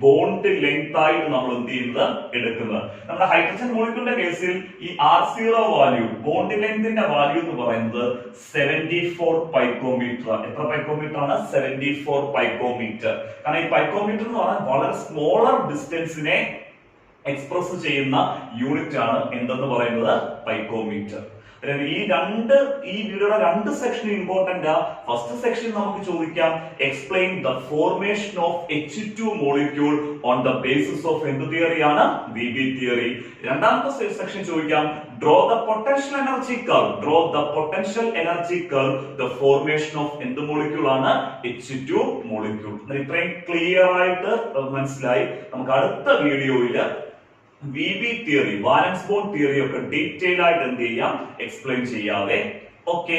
ബോണ്ട് ലെങ്ത് ആയിട്ട് നമ്മൾ എന്ത് ചെയ്യുന്നത്, എടുക്കുന്നത്. നമ്മുടെ ഹൈഡ്രജൻ മോളിക്യൂളിന്റെ കേസിൽ ഈ R0 വാല്യൂ, ബോണ്ട് ലെങ്തിന്റെ വാല്യൂ എന്ന് പറയുന്നത് 74 പൈക്കോമീറ്റർ. എത്ര പൈക്കോമീറ്റർ ആണ്? 74 പൈക്കോമീറ്റർ. കാരണം ഈ പൈക്കോമീറ്റർ എന്ന് പറഞ്ഞാൽ വളരെ സ്മോളർ ഡിസ്റ്റൻസിനെ എക്സ്പ്രസ് ചെയ്യുന്ന യൂണിറ്റ് ആണ് എന്തെന്ന് പറയുന്നത്, പൈക്കോമീറ്റർ. ഈ വീഡിയോയുടെ രണ്ട് സെക്ഷൻ ഇമ്പോർട്ടന്റ്. ഫസ്റ്റ് സെക്ഷൻ നമുക്ക് ചോദിക്കാം explain the formation of H2 molecule on the basis of എന്ത് തിയറി ആണ്, VB തിയറി. രണ്ടാമത്തെ സെക്ഷൻ ചോദിക്കാം draw the potential energy curve, draw the potential energy curve the formation of എന്ത് molecule ആണ്, H2 molecule. ഇത്രയും clear ആയിട്ട് മനസ്സിലായി. നമുക്ക് അടുത്ത വീഡിയോയില് VB theory, valence bond theory ഒക്കെ ഡീറ്റെയിൽ ആയിട്ട് എന്ത് ചെയ്യാം, എക്സ്പ്ലെയിൻ ചെയ്യാവേ. ഓക്കെ.